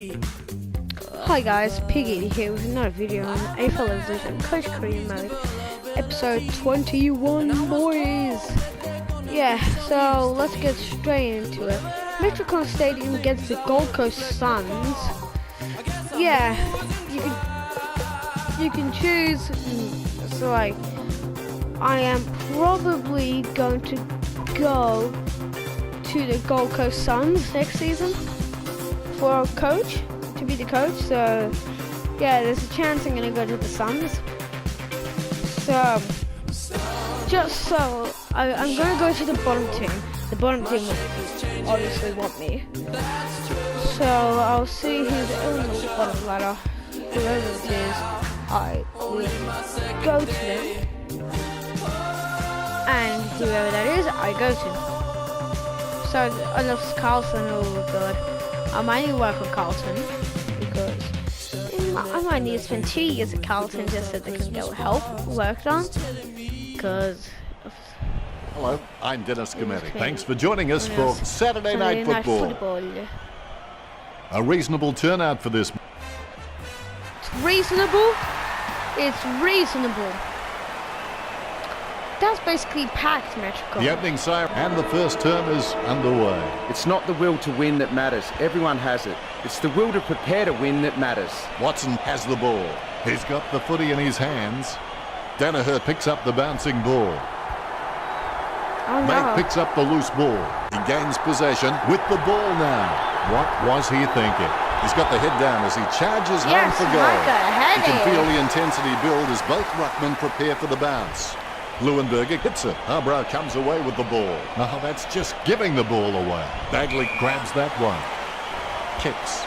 Hi guys, Piggy here with another video on AFL Evolution Coach Career Mode, episode 21, boys. Yeah, so let's get straight into it. Metricon Stadium against the Gold Coast Suns. Yeah, you can choose. So like, I am probably going to go to the Gold Coast Suns next season for a coach, to be the coach. So yeah, there's a chance I'm gonna go to the Suns. So just so I'm gonna go to the bottom team. The bottom team will obviously want me. So I'll see who's on the bottom ladder. Whoever it is, I will go to them. And whoever that is, I go to. So unless Carlson will go. I might need to work with Carlton because I might need to spend 2 years at Carlton just so they can get health worked on. Because hello, I'm Dennis Cometti. Thanks for joining us for Saturday Night Football. A reasonable turnout for this. It's reasonable. It's reasonable. That's basically packed, Metricon. The opening siren and the first term is underway. It's not the will to win that matters. Everyone has it. It's the will to prepare to win that matters. Watson has the ball. He's got the footy in his hands. Danaher picks up the bouncing ball. Oh, no. Mack picks up the loose ball. He gains possession with the ball now. What was he thinking? He's got the head down as he charges home for goal. You can feel the intensity build as both ruckmen prepare for the bounce. Leuenberger hits it. Harbrow comes away with the ball. Oh, that's just giving the ball away. Bagley grabs that one. Kicks.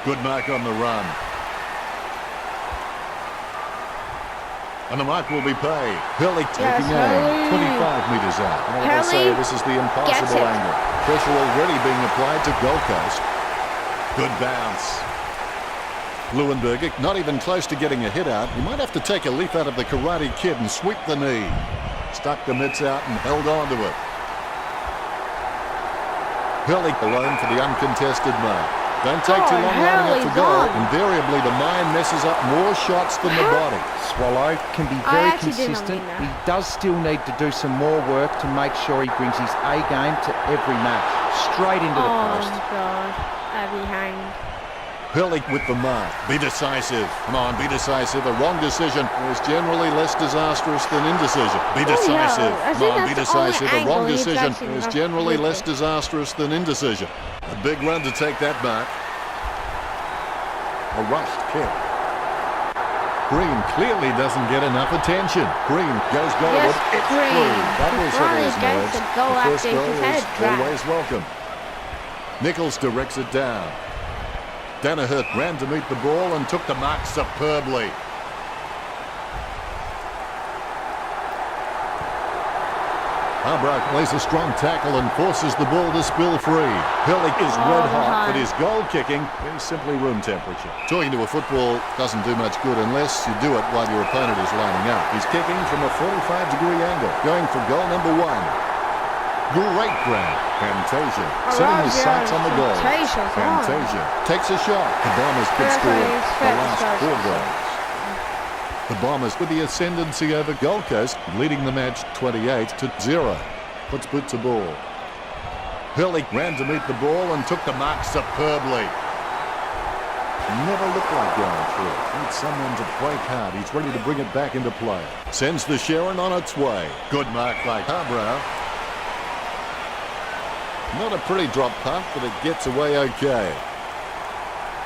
Good mark on the run. And the mark will be paid. Hurley taking aim. 25 metres out. And I say this is the impossible angle. Pressure already being applied to Gold Coast. Good bounce. Leuenberger not even close to getting a hit out. He might have to take a leaf out of the Karate Kid and sweep the knee. Stuck the mitts out and held on to it. Hurley alone for the uncontested mark. Don't take too long lining up for goal. Invariably the mind messes up more shots than the body. Swallow can be very consistent. He does still need to do some more work to make sure he brings his A game to every match. Straight into the post. Oh God, I'll be hanged. Hurley with the mark. Be decisive. Come on, be decisive. A wrong decision is generally less disastrous than indecision. Be decisive. Come on, be decisive. A wrong decision is generally less disastrous than indecision. A big run to take that mark. A rushed kick. Green clearly doesn't get enough attention. Green goes goalward. It's through. That was his nerves. The first goal is always welcome. Nichols directs it down. Danaher ran to meet the ball and took the mark superbly. Harbrow lays a strong tackle and forces the ball to spill free. Hurley is red hot, but his goal kicking is simply room temperature. Talking to a football doesn't do much good unless you do it while your opponent is lining up. He's kicking from a 45-degree angle, going for goal number 1. Great grab. Fantasia setting his sights on the goal. Fantasia takes a shot. The Bombers could score the last 4 goals. The Bombers with the ascendancy over Gold Coast, leading the match 28-0. Puts boot to ball. Hurley ran to meet the ball and took the mark superbly. Never looked like going through. Needs someone to break hard. He's ready to bring it back into play. Sends the Sharon on its way. Good mark by Harbrow. Not a pretty drop punt, but it gets away okay.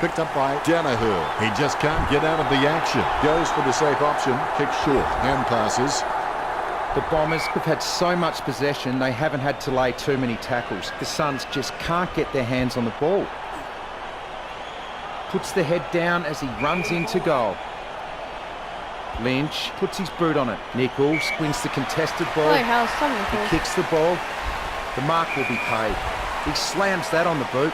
Picked up by Danaher. He just can't get out of the action. Goes for the safe option. Kicks short. Hand passes. The Bombers have had so much possession, they haven't had to lay too many tackles. The Suns just can't get their hands on the ball. Puts the head down as he runs into goal. Lynch puts his boot on it. Nichols wins the contested ball. He kicks the ball. The mark will be paid. He slams that on the boot.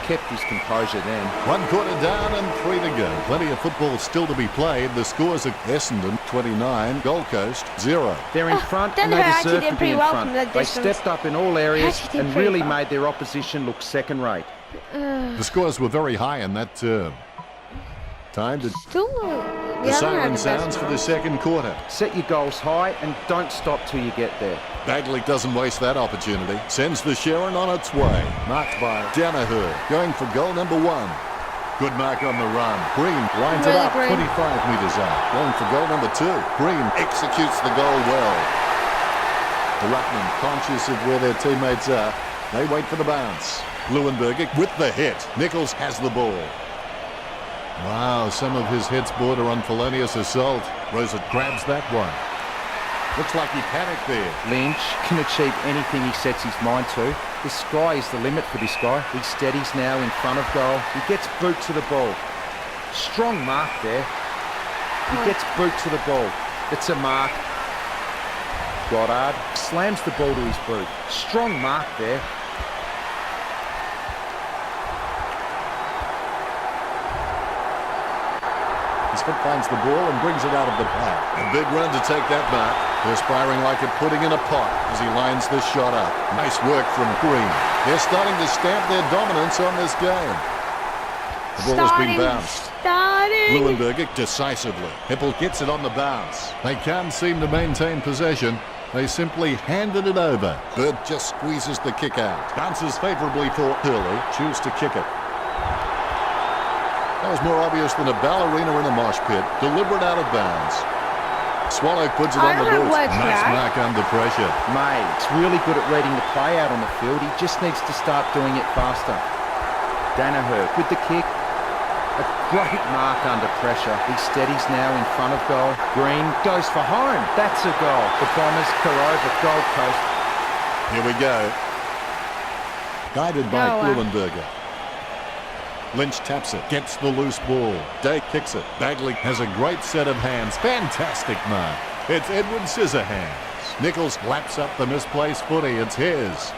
Kept his composure then. 1 quarter down and 3 to go. Plenty of football still to be played. The scores are Essendon 29, Gold Coast 0. They're in front and they deserve to be in front. They stepped up in all areas and really made their opposition look second rate. The scores were very high in that term. Time to... Still, the siren sounds for the second quarter. Set your goals high and don't stop till you get there. Bagley doesn't waste that opportunity. Sends the Sharon on its way. Marked by Danaher. Going for goal number 1. Good mark on the run. Green lines it up, 25 metres out. Going for goal number 2. Green executes the goal well. The Ruckman, conscious of where their teammates are, they wait for the bounce. Leuenberger with the hit. Nichols has the ball. Wow, some of his hits border on felonious assault. Rosa grabs that one. Looks like he panicked there. Lynch can achieve anything he sets his mind to. The sky is the limit for this guy. He steadies now in front of goal. He gets boot to the ball. Strong mark there. He gets boot to the ball. It's a mark. Goddard slams the ball to his boot. Strong mark there. His foot finds the ball and brings it out of the pack. A big run to take that mark. Perspiring like a pudding in a pot as he lines this shot up. Nice work from Green. They're starting to stamp their dominance on this game. The ball has been bounced. Leuenberger decisively. Hippel gets it on the bounce. They can't seem to maintain possession. They simply handed it over. Bird just squeezes the kick out. Bounces favourably for Hurley. Choose to kick it. That was more obvious than a ballerina in a mosh pit. Deliberate out of bounds. Swallow puts it on the boot. Nice mark under pressure. May, it's really good at reading the play out on the field. He just needs to start doing it faster. Danaher with the kick. A great mark under pressure. He steadies now in front of goal. Green goes for home. That's a goal. The Bombers go over Gold Coast. Here we go. Guided by Leuenberger. Lynch taps it, gets the loose ball. Day kicks it. Bagley has a great set of hands. Fantastic mark. It's Edward Scissorhands. Nichols laps up the misplaced footy. It's his.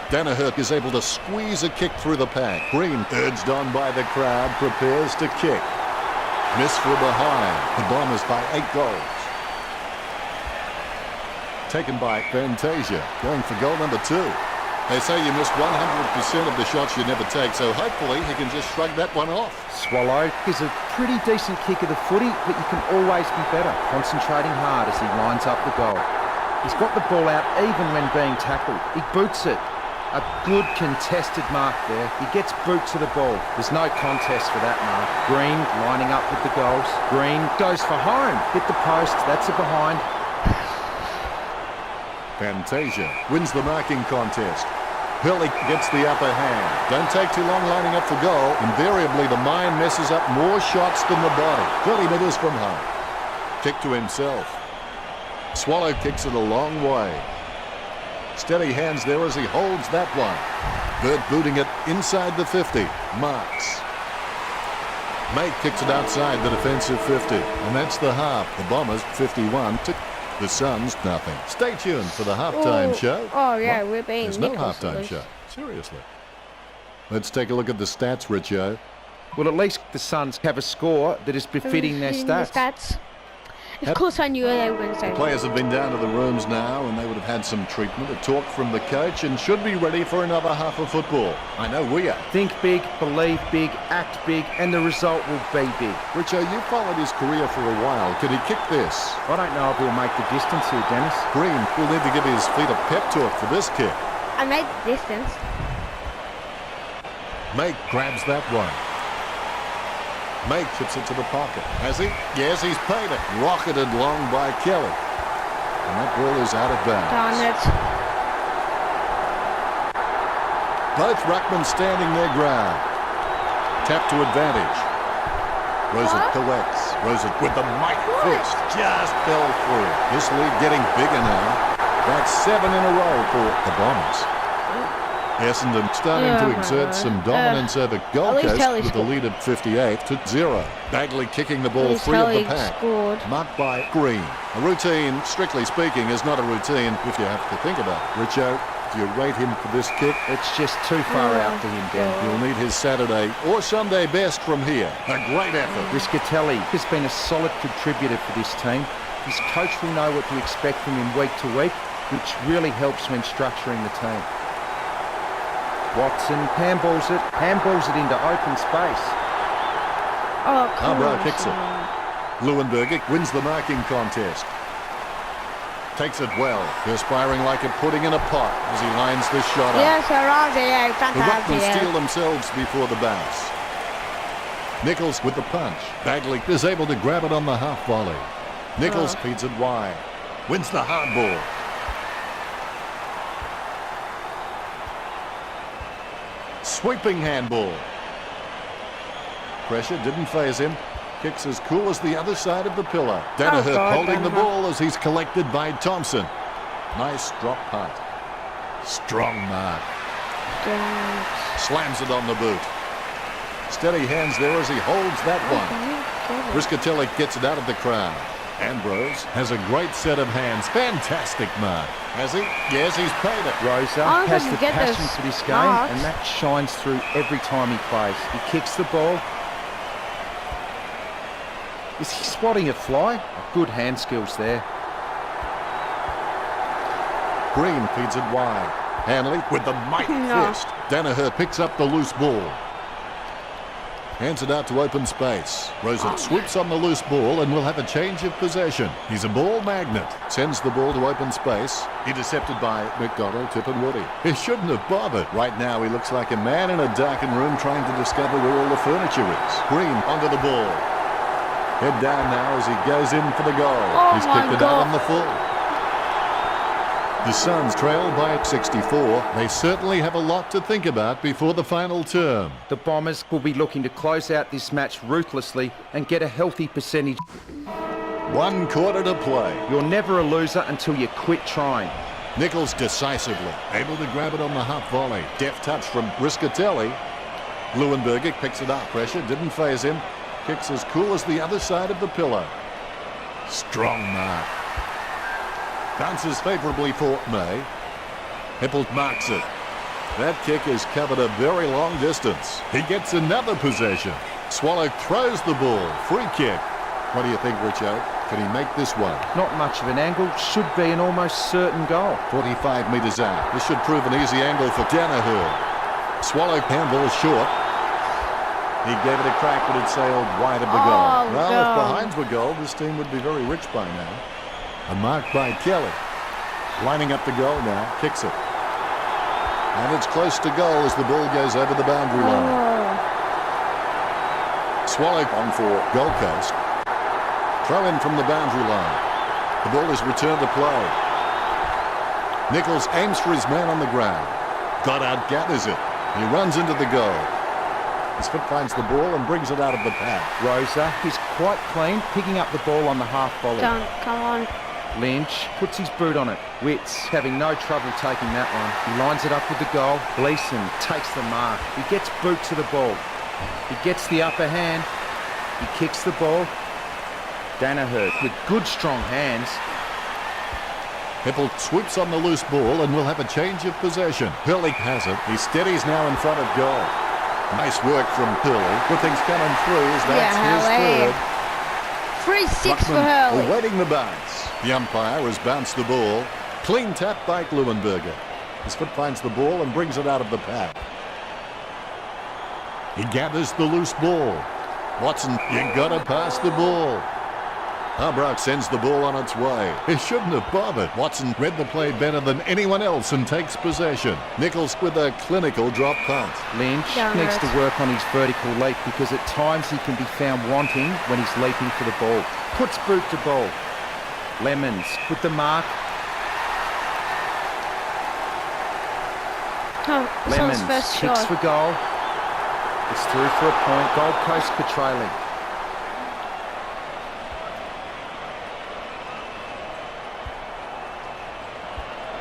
Danaher is able to squeeze a kick through the pack. Green, urged on by the crowd, prepares to kick. Miss from behind. The Bombers by 8 goals. Taken by Fantasia. Going for goal number 2. They say you miss 100% of the shots you never take, so hopefully he can just shrug that one off. Swallow is a pretty decent kick of the footy, but you can always be better, concentrating hard as he lines up the goal. He's got the ball out even when being tackled. He boots it. A good contested mark there. He gets boot to the ball. There's no contest for that mark. Green lining up with the goals. Green goes for home. Hit the post. That's a behind. Fantasia wins the marking contest. Hurley gets the upper hand. Don't take too long lining up for goal. Invariably, the mind messes up more shots than the body. 30 metres from home. Kick to himself. Swallow kicks it a long way. Steady hands there as he holds that one. Bird booting it inside the 50. Marks. May kicks it outside the defensive 50. And that's the half. The Bombers 51 to the Suns nothing. Stay tuned for the halftime show. Oh yeah, we're being There's no halftime show. Seriously. Let's take a look at the stats, Richo. Well, at least the Suns have a score that is befitting their stats. Of course I knew they were going to say The players have been down to the rooms now and they would have had some treatment, a talk from the coach, and should be ready for another half of football. I know we are. Think big, believe big, act big, and the result will be big. Richo, you followed his career for a while. Can he kick this? I don't know if he'll make the distance here, Dennis. Green will need to give his feet a pep talk for this kick. I made the distance. May grabs that one. May chips it to the pocket. Has he? Yes, he's paid it. Rocketed long by Kelly. And that ball is out of bounds. Darn it. Both ruckmen standing their ground. Tap to advantage. Rosa collects. Rosa with the mighty fist. Just fell through. This lead getting bigger now. That's 7 in a row for the Bombers. Essendon starting to exert some dominance over Gold Coast with the lead of 58 to 0. Bagley kicking the ball free of the pack. Marked by Green. A routine, strictly speaking, is not a routine if you have to think about it. Richo, do you rate him for this kick? It's just too far out for him, Dan. He'll need his Saturday or Sunday best from here. A great effort. Riscatelli has been a solid contributor for this team. His coach will know what to expect from him week to week, which really helps when structuring the team. Watson handballs it into open space. Oh, come Harbrough on, kicks it. son. Leuenberger wins the marking contest. Takes it well, perspiring like a pudding in a pot as he lines this shot up. Yes, Horazio, The Ruckmans fantastic. steal themselves before the bounce. Nichols with the punch. Bagley is able to grab it on the half volley. Nichols feeds it wide. Wins the hard ball. Sweeping handball. Pressure didn't faze him. Kicks as cool as the other side of the pillar. Danaher God, holding the Danaher. ball as he's collected by Thompson. Nice drop punt. Strong mark. Don't. Slams it on the boot. Steady hands there as he holds that one. Briscatelli gets it out of the crowd. Ambrose has a great set of hands. Fantastic mark. Has he? Yes, he's paid it. Rosa I don't has think the you get passion those for this game, marks. and that shines through every time he plays. He kicks the ball. Is he spotting a fly? Good hand skills there. Green feeds it wide. Hanley with the mighty No. fist. Danaher picks up the loose ball. Hands it out to open space. Rosa sweeps on the loose ball and will have a change of possession. He's a ball magnet. Sends the ball to open space. Intercepted by McDonald, Tip and Woody. He shouldn't have bothered. Right now he looks like a man in a darkened room trying to discover where all the furniture is. Green onto the ball. Head down now as he goes in for the goal. Oh He's my kicked it God. out on the full. The Suns trail by 64. They certainly have a lot to think about before the final term. The Bombers will be looking to close out this match ruthlessly and get a healthy percentage. 1 quarter to play. You're never a loser until you quit trying. Nichols decisively able to grab it on the half volley. Deft touch from Briscatelli. Leuenberger picks it up. Pressure didn't faze him. Kicks as cool as the other side of the pillar. Strong mark. Bounces favourably for May. Hippel marks it. That kick has covered a very long distance. He gets another possession. Swallow throws the ball. Free kick. What do you think, Richo? Can he make this one? Not much of an angle. Should be an almost certain goal. 45 metres out. This should prove an easy angle for Danaher. Swallow handball short. He gave it a crack, but it sailed wide of the goal. Oh, Well, no. if behinds were goal, this team would be very rich by now. A mark by Kelly. Lining up the goal now. Kicks it. And it's close to goal as the ball goes over the boundary line. Oh. Swallow on for Gold Coast. Throw in from the boundary line. The ball is returned to play. Nichols aims for his man on the ground. Goddard gathers it. He runs into the goal. His foot finds the ball and brings it out of the path. Rosa is quite clean, picking up the ball on the half volley. Don't. Come on. Lynch puts his boot on it. Witts having no trouble taking that one. He lines it up with the goal. Gleeson takes the mark. He gets boot to the ball. He gets the upper hand. He kicks the ball. Danaher with good strong hands. Hippel sweeps on the loose ball and will have a change of possession. Hurley has it. He steadies now in front of goal. Nice work from Hurley. Good things coming through as that's his Hurley. third. 3-6 for Ruckman Hurley. awaiting the bounce. The umpire has bounced the ball. Clean tap by Leuenberger. His foot finds the ball and brings it out of the path. He gathers the loose ball. Watson, you gotta pass the ball. Harbrough sends the ball on its way. He shouldn't have bothered. Watson read the play better than anyone else and takes possession. Nichols with a clinical drop punt. Lynch Down needs it. to work on his vertical leap because at times he can be found wanting when he's leaping for the ball. Puts boot to ball. Lemons with the mark. Oh, this Lemons one's first kicks shot. for goal. It's through for a point. Gold Coast are trailing.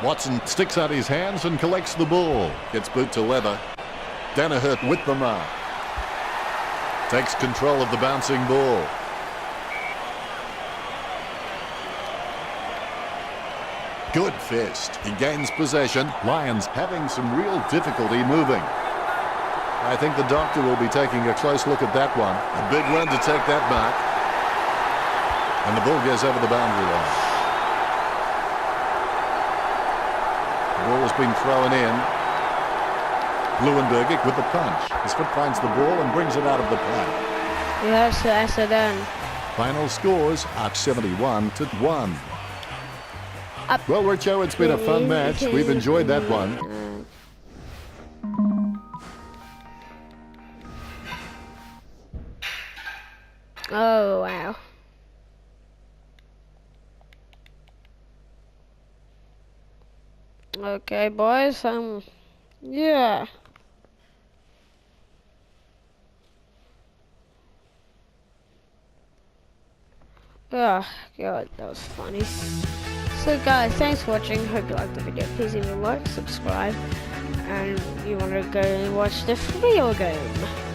Watson sticks out his hands and collects the ball. Gets boot to leather. Danaher with the mark. Takes control of the bouncing ball. Good fist. He gains possession. Lions having some real difficulty moving. I think the doctor will be taking a close look at that one. A big run to take that mark. And the ball goes over the boundary line. The ball has been thrown in. Bluenberger with the punch. His foot finds the ball and brings it out of the play. Yes, that's it then. Final scores are 71-1. Well, Richo, it's been a fun match. We've enjoyed that one. Oh, wow. Okay, boys, yeah. Oh, God, that was funny. So, guys, thanks for watching. Hope you liked the video. Please leave a like, subscribe, and you want to go and watch the video game.